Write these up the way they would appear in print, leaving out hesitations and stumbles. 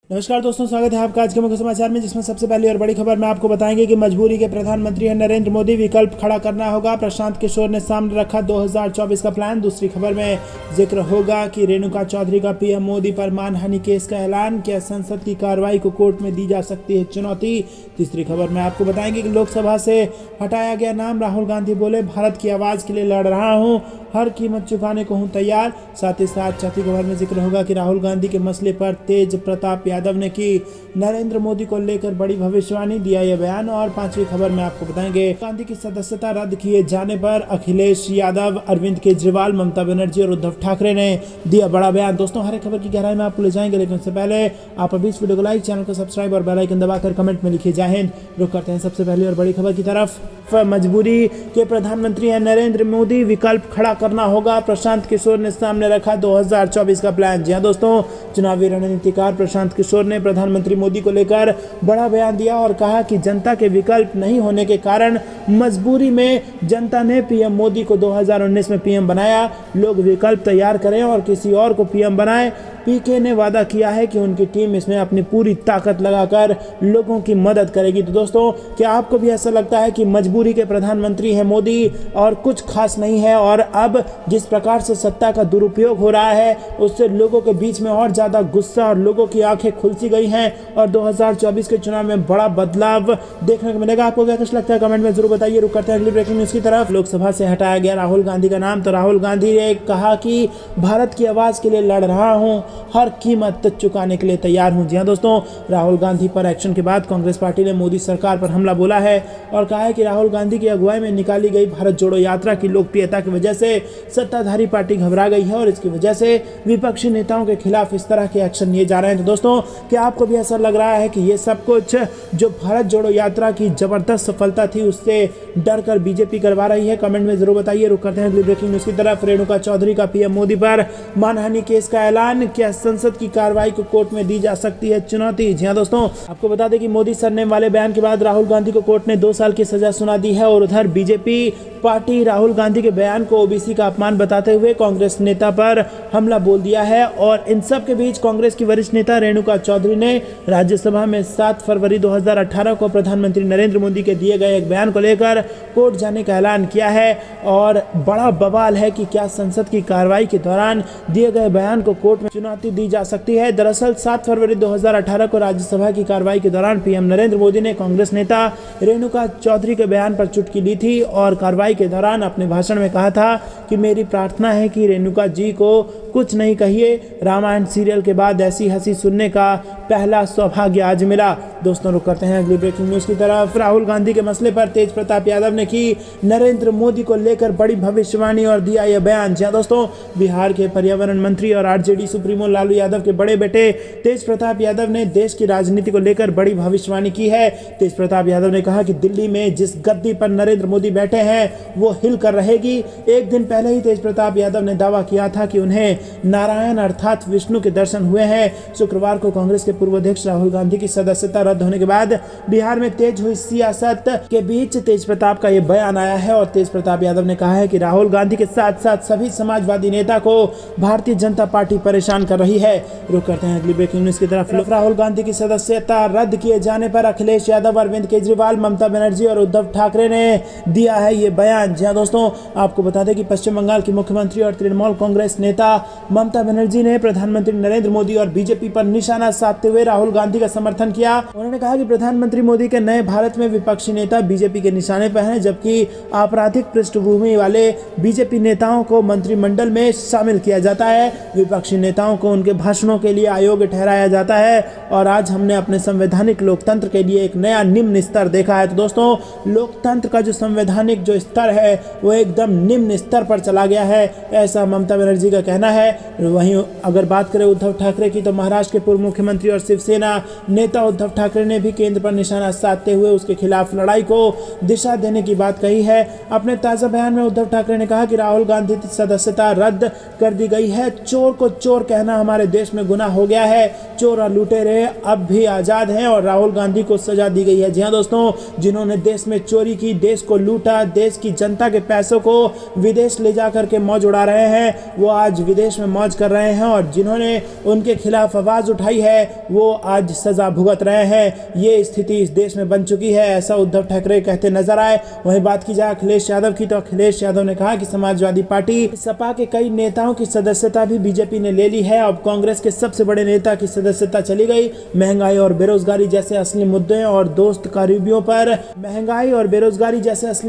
नमस्कार दोस्तों, स्वागत है आपका आज के मुख्य समाचार में, जिसमें सबसे पहली और बड़ी खबर में आपको बताएंगे कि मजबूरी के प्रधानमंत्री है नरेंद्र मोदी, विकल्प खड़ा करना होगा। प्रशांत किशोर ने सामने रखा 2024 का प्लान। दूसरी खबर में जिक्र होगा कि रेणुका चौधरी का पीएम मोदी पर मानहानि केस का ऐलान, क्या संसद की कार्रवाई को कोर्ट में दी जा सकती है चुनौती। तीसरी खबर में आपको बताएंगे कि लोकसभा से हटाया गया नाम, राहुल गांधी बोले भारत की आवाज के लिए लड़ रहा हूँ, हर कीमत चुकाने को हूँ तैयार। साथ ही साथ चौथी खबर में जिक्र होगा कि राहुल गांधी के मसले पर तेज प्रताप यादव ने की नरेंद्र मोदी को लेकर बड़ी भविष्यवाणी, दिया यह बयान। और पांचवी खबर में आपको बताएंगे गांधी की सदस्यता रद्द किए जाने पर अखिलेश यादव, अरविंद केजरीवाल, ममता बनर्जी और उद्धव ठाकरे ने दिया बड़ा बयान। दोस्तों, हर एक खबर की गहराई में आपको ले जाएंगे, लेकिन उससे पहले आप अभी इस वीडियो को लाइक, चैनल को सब्सक्राइब और बेल आइकन दबाकर कमेंट में लिखिए जय हिंद। रुक करते हैं सबसे पहली और बड़ी खबर की तरफ। मजबूरी के प्रधानमंत्री है नरेंद्र मोदी, विकल्प खड़ा करना होगा। प्रशांत किशोर ने सामने रखा 2024 का प्लान। जी हां दोस्तों, चुनावी रणनीतिकार प्रशांत किशोर ने प्रधानमंत्री मोदी को लेकर बड़ा बयान दिया और कहा कि जनता के विकल्प नहीं होने के कारण मजबूरी में जनता ने पीएम मोदी को 2019 में पीएम बनाया। लोग विकल्प तैयार करें और किसी और को पीएम बनाएं। पीके ने वादा किया है कि उनकी टीम इसमें अपनी पूरी ताकत लगाकर लोगों की मदद करेगी। तो दोस्तों, क्या आपको भी ऐसा लगता है कि मजबूरी के प्रधानमंत्री हैं मोदी और कुछ खास नहीं है, और अब जिस प्रकार से सत्ता का दुरुपयोग हो रहा है उससे लोगों के बीच में और ज्यादा गुस्सा और लोगों की आंखें खुलसी गई हैं और 2024 के चुनाव में बड़ा बदलाव देखने को मिलेगा। आपको क्या कुछ लगता है कमेंट में जरूर बताइए। रुक करते हैं अगली ब्रेकिंग न्यूज की तरफ। लोकसभा से हटाया गया राहुल गांधी का नाम। तो राहुल गांधी ने कहा कि भारत की आवाज के लिए लड़ रहा हूं, हर कीमत चुकाने के लिए तैयार हूं। जी हां दोस्तों, राहुल गांधी पर एक्शन के बाद कांग्रेस पार्टी ने मोदी सरकार पर हमला बोला है और कहा है कि राहुल गांधी की अगुवाई में निकाली गई भारत जोड़ो यात्रा की लोकप्रियता की वजह से सत्ताधारी पार्टी घबरा गई है और इसकी वजह से विपक्षी नेताओं के खिलाफ इस तरह के एक्शन लिए जा रहे हैं। तो दोस्तों, क्या आपको भी ऐसा लग रहा है कि ये सब कुछ जो भारत जोड़ो यात्रा की जबरदस्त सफलता थी उससे डर कर बीजेपी करवा रही है? कमेंट में जरूर बताइए। रुक करते हैं अगली ब्रेकिंग न्यूज की तरफ। रेणुका चौधरी का पीएम मोदी पर मानहानि केस का ऐलान, क्या संसद की कार्रवाई को कोर्ट में दी जा सकती है चुनौती। जी हां दोस्तों, आपको बता दें कि मोदी सरनेम वाले बयान के बाद राहुल गांधी को कोर्ट ने 2 साल की सजा सुना दी है और उधर बीजेपी पार्टी राहुल गांधी के बयान को ओबीसी का अपमान बताते हुए कांग्रेस नेता पर हमला बोल दिया है। और इन सब के बीच कांग्रेस की वरिष्ठ नेता रेणुका चौधरी ने राज्यसभा में 7 फरवरी 2018 को प्रधानमंत्री नरेंद्र मोदी के दिए गए एक बयान को लेकर कोर्ट जाने का ऐलान किया है। और बड़ा बवाल है कि क्या संसद की कार्रवाई के दौरान दिए गए बयान को कोर्ट में चुनौती दी जा सकती है। दरअसल 7 फरवरी 2018 को राज्यसभा की कार्रवाई के दौरान पीएम नरेंद्र मोदी ने कांग्रेस नेता रेणुका चौधरी के बयान पर चुटकी ली थी और कार्रवाई के दौरान अपने भाषण में कहा था कि मेरी प्रार्थना है कि रेणुका जी को कुछ नहीं कहिए, रामायण सीरियल के बाद ऐसी हंसी सुनने का पहला सौभाग्य आज मिला। दोस्तों, रुक करते हैं अगली ब्रेकिंग न्यूज की तरफ। राहुल गांधी के मसले पर तेज प्रताप यादव ने की नरेंद्र मोदी को लेकर बड़ी भविष्यवाणी और दिया यह बयान। जी दोस्तों, बिहार के पर्यावरण मंत्री और आरजेडी सुप्रीमो लालू यादव के बड़े बेटे तेज प्रताप यादव ने देश की राजनीति को लेकर बड़ी भविष्यवाणी की है। तेज प्रताप यादव ने कहा कि दिल्ली में जिस गद्दी पर नरेंद्र मोदी बैठे हैं वो हिल कर रहेगी। एक दिन पहले ही तेज प्रताप यादव ने दावा किया था कि उन्हें नारायण अर्थात विष्णु के दर्शन हुए हैं। शुक्रवार को कांग्रेस के पूर्व अध्यक्ष राहुल गांधी की सदस्यता रद्द होने के बाद बिहार में तेज हुई सियासत के बीच तेज प्रताप का यह बयान आया है और तेज प्रताप यादव ने कहा है कि राहुल गांधी के साथ साथ सभी समाजवादी नेता को भारतीय जनता पार्टी परेशान कर रही है। रुक करते हैं अगली ब्रेकिंग न्यूज की तरफ। राहुल गांधी की सदस्यता रद्द किए जाने पर अखिलेश यादव, अरविंद केजरीवाल, ममता बनर्जी और उद्धव ठाकरे ने दिया है ये बयान। जी दोस्तों, आपको बता दें कि पश्चिम बंगाल की मुख्यमंत्री और तृणमूल कांग्रेस नेता ममता बनर्जी ने प्रधानमंत्री नरेंद्र मोदी और बीजेपी पर निशाना साधते हुए राहुल गांधी का समर्थन किया। उन्होंने कहा कि प्रधानमंत्री मोदी के नए भारत में विपक्षी नेता बीजेपी के निशाने पर हैं, जबकि आपराधिक पृष्ठभूमि वाले बीजेपी नेताओं को मंत्रिमंडल में शामिल किया जाता है। विपक्षी नेताओं को उनके भाषणों के लिए अयोग्य ठहराया जाता है और आज हमने अपने संवैधानिक लोकतंत्र के लिए एक नया निम्न स्तर देखा है। तो दोस्तों, लोकतंत्र का जो संवैधानिक जो स्तर है वो एकदम निम्न स्तर पर चला गया है, ऐसा ममता बनर्जी का कहना है। वहीं अगर बात करें उद्धव ठाकरे की, तो महाराष्ट्र के पूर्व मुख्यमंत्री और शिवसेना नेता उद्धव ठाकरे ने भी केंद्र पर निशाना साधते हुए उसके खिलाफ लड़ाई को दिशा देने की बात कही है। अपने ताजा बयान में उद्धव ठाकरे ने कहा कि राहुल गांधी की सदस्यता रद्द कर दी गई है। चोर को चोर कहना हमारे देश में गुनाह हो गया है। चोर और लुटेरे अब भी आजाद हैं और राहुल गांधी को सजा दी गई है। जी हाँ दोस्तों, जिन्होंने देश में चोरी की, देश को लूटा, देश की जनता के पैसों को विदेश ले जा करके मौज उड़ा रहे हैं, वो आज विदेश में मौज कर रहे हैं। और जिन्होंने उनके खिलाफ आवाज उठाई कमाई है वो आज सजा भुगत रहे हैं। ये स्थिति इस देश में बन चुकी है, ऐसा उद्धव ठाकरे कहते नजर आए। वहीं बात की जाए अखिलेश यादव की, तो अखिलेश यादव ने कहा कि समाजवादी पार्टी सपा के कई नेताओं की सदस्यता भी बीजेपी ने ले ली है। अब कांग्रेस के सबसे बड़े नेता की सदस्यता चली गई। महंगाई और बेरोजगारी जैसे असली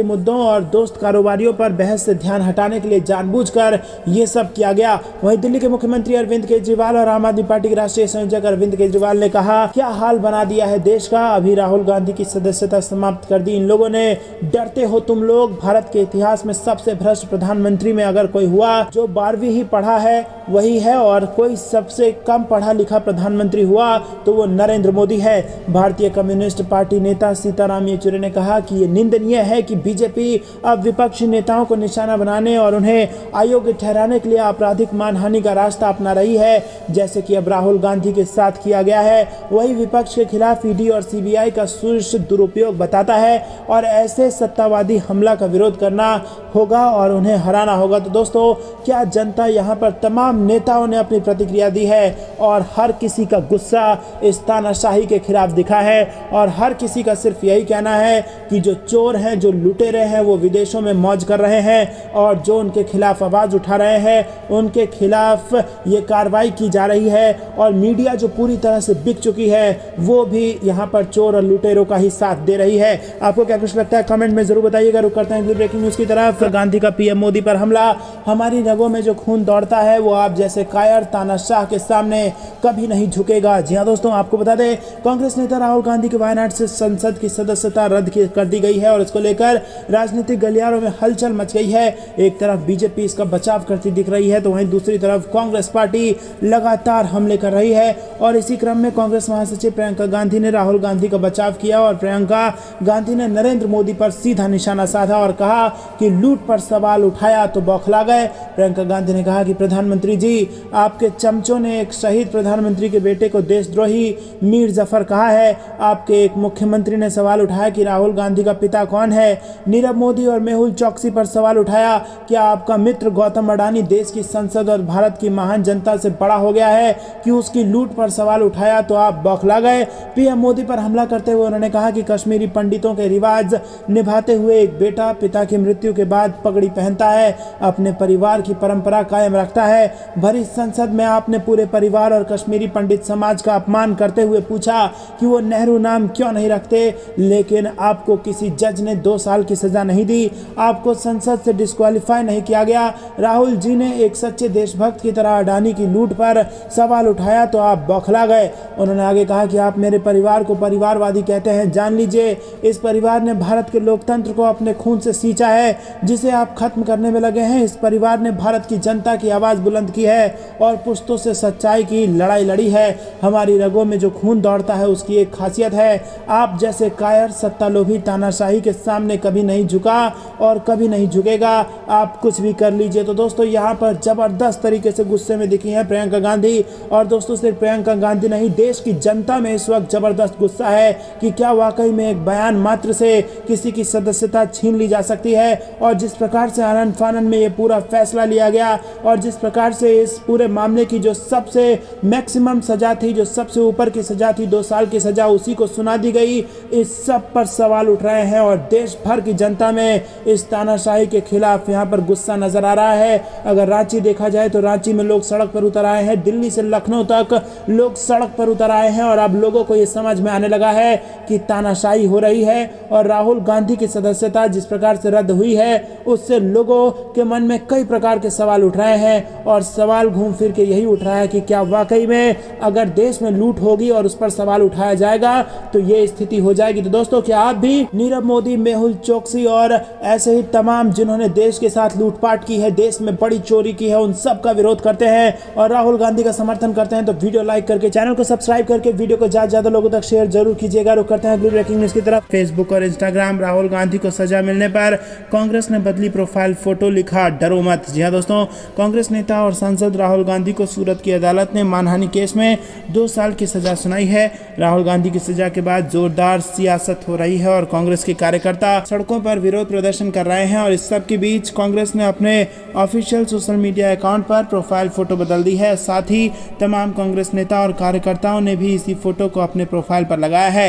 मुद्दों और दोस्त कारोबारियों पर बहस से ध्यान हटाने के लिए जानबूझकर ये सब किया गया। वहीं दिल्ली के मुख्यमंत्री अरविंद केजरीवाल और आम आदमी पार्टी के राष्ट्रीय संयोजक अरविंद केजरीवाल ने कहा, क्या हाल बना दिया है देश का, अभी राहुल गांधी की सदस्यता समाप्त कर दी इन लोगों ने। डरते हो तुम लोग, भारत के इतिहास में सबसे भ्रष्ट प्रधानमंत्री में अगर कोई हुआ जो 12वीं ही पढ़ा है वही है, और कोई सबसे कम पढ़ा लिखा प्रधानमंत्री हुआ तो वो नरेंद्र मोदी है। भारतीय कम्युनिस्ट पार्टी नेता सीताराम येचुरी ने कहा कि ये निंदनीय है कि बीजेपी अब विपक्षी नेताओं को निशाना बनाने और उन्हें अयोग्य ठहराने के लिए आपराधिक मानहानि का रास्ता अपना रही है, जैसे कि अब राहुल गांधी के साथ किया गया है। वही विपक्ष के खिलाफ ईडी और सीबीआई का सुरक्षित दुरुपयोग बताता है और ऐसे सत्तावादी हमला का विरोध करना होगा और उन्हें हराना होगा। तो दोस्तों, क्या जनता यहाँ पर तमाम नेताओं ने अपनी प्रतिक्रिया दी है और हर किसी का गुस्सा इस तानाशाही के खिलाफ दिखा है और हर किसी का सिर्फ यही कहना है कि जो चोर हैं, जो लुटेरे हैं, वो विदेशों में मौज कर रहे हैं और जो उनके खिलाफ आवाज़ उठा रहे हैं उनके खिलाफ ये कार्रवाई की जा रही है। और मीडिया जो पूरी तरह से बिक चुकी है वो भी यहाँ पर चोर और लुटेरों का ही साथ दे रही है। आपको क्या कुछ लगता है कमेंट में जरूर बताइएगा। रुक करते हैं ब्रेकिंग न्यूज़ की तरफ। गांधी का पीएम मोदी पर हमला, हमारी रगों में जो खून दौड़ता है वो आप जैसे कायर तानाशाह के सामने कभी नहीं झुकेगा। जी हाँ दोस्तों, आपको बता दें कांग्रेस नेता राहुल गांधी के वायनाड से संसद की सदस्यता रद्द कर दी गई है और इसको लेकर राजनीतिक गलियारों में हलचल मच गई है। एक तरफ बीजेपी इसका बचाव करती दिख रही है तो वहीं दूसरी तरफ कांग्रेस पार्टी लगातार हमले कर रही है। और इसी क्रम में कांग्रेस महासचिव प्रियंका गांधी ने राहुल गांधी का बचाव किया और प्रियंका गांधी ने नरेंद्र मोदी पर सीधा निशाना साधा और कहा कि लूट पर सवाल उठाया तो बौखला गए। प्रियंका गांधी ने कहा कि प्रधानमंत्री जी, आपके चमचों ने एक शहीद प्रधानमंत्री के बेटे को देशद्रोही मीर जफर कहा है। आपके एक मुख्यमंत्री ने सवाल उठाया कि राहुल गांधी का पिता कौन है। नीरव मोदी और मेहुल चौकसी पर सवाल उठाया, क्या आपका मित्र गौतम अडानी देश की संसद और भारत की महान जनता से बड़ा हो गया है कि उसकी लूट पर सवाल उठाया तो आप बौखला गए। पीएम मोदी पर हमला करते हुए उन्होंने कहा कि कश्मीरी पंडितों के रिवाज निभाते हुए एक बेटा पिता की मृत्यु के बाद पगड़ी पहनता है, अपने परिवार की परंपरा कायम रखता है। भरी संसद में आपने पूरे परिवार और कश्मीरी पंडित समाज का अपमान करते हुए पूछा कि वो नेहरू नाम क्यों नहीं रखते, लेकिन आपको किसी जज ने 2 साल की सजा नहीं दी, आपको संसद से डिस्क्वालीफाई नहीं किया गया। राहुल जी ने एक सच्चे देशभक्त की तरह अडानी की लूट पर सवाल उठाया तो आप बौखला गए। उन्होंने आगे कहा कि आप मेरे परिवार को परिवारवादी कहते हैं, जान लीजिए इस परिवार ने भारत के लोकतंत्र को अपने खून से सींचा है जिसे आप खत्म करने में लगे हैं। इस परिवार ने भारत की जनता की आवाज़ बुलंद की है और पुश्तों से सच्चाई की लड़ाई लड़ी है। हमारी रगों में जो खून दौड़ता है उसकी एक खासियत है, आप जैसे कायर सत्तालोभी तानाशाही के सामने कभी नहीं झुका और कभी नहीं झुकेगा, आप कुछ भी कर लीजिए। तो दोस्तों, यहाँ पर जबरदस्त तरीके से गुस्से में दिखी है प्रियंका गांधी। और दोस्तों, सिर्फ प्रियंका गांधी नहीं, देश की जनता में इस वक्त जबरदस्त गुस्सा है कि क्या वाकई में एक बयान मात्र से किसी की सदस्यता छीन ली जा सकती है। और जिस प्रकार से आनन फानन में ये पूरा फैसला लिया गया और जिस प्रकार से इस पूरे मामले की जो सबसे मैक्सिमम सजा थी, जो सबसे ऊपर की सजा थी 2 साल की सजा, उसी को सुना दी गई। इस सब पर सवाल उठ रहे हैं और देश भर की जनता में इस तानाशाही के खिलाफ यहाँ पर गुस्सा नजर आ रहा है। अगर रांची देखा जाए तो रांची में लोग सड़क पर उतर आए हैं, दिल्ली से लखनऊ तक लोग सड़क पर उतर आए हैं और अब लोगों को ये समझ में आने लगा है कि तानाशाही हो रही है। और राहुल गांधी की सदस्यता जिस प्रकार से रद्द हुई है उससे लोगों के मन में कई प्रकार के सवाल उठ रहे हैं और सवाल घूम फिर के यही उठ रहा है कि क्या वाकई में अगर देश में लूट होगी और उस पर सवाल उठाया जाएगा तो ये स्थिति हो जाएगी। तो दोस्तों, क्या आप भी नीरव मोदी, मेहुल चौकसी और ऐसे ही तमाम जिन्होंने देश के साथ लूटपाट की है, देश में बड़ी चोरी की है, उन सब का विरोध करते हैं और राहुल गांधी का समर्थन करते हैं? तो वीडियो लाइक करके, चैनल को सब्सक्राइब करके वीडियो को ज्यादा लोगों तक शेयर जरूर कीजिएगा। रुक करते हैं अगली ब्रेकिंग न्यूज की तरफ। फेसबुक और इंस्टाग्राम, राहुल गांधी को सजा मिलने पर कांग्रेस ने बदली प्रोफाइल फोटो, लिखा डरो मत। जी हाँ दोस्तों, कांग्रेस नेता और सांसद राहुल गांधी को सूरत की अदालत ने मानहानि केस में 2 साल की सजा सुनाई है। राहुल गांधी की सजा के बाद जोरदार सियासत हो रही है और कांग्रेस के कार्यकर्ता सड़कों पर विरोध प्रदर्शन कर रहे हैं। और इस सब के बीच कांग्रेस ने अपने ऑफिशियल सोशल मीडिया अकाउंट पर प्रोफाइल फोटो बदल दी है। साथ ही तमाम कांग्रेस नेता और कार्यकर्ताओं ने भी इसी फोटो को अपने प्रोफाइल पर लगाया है।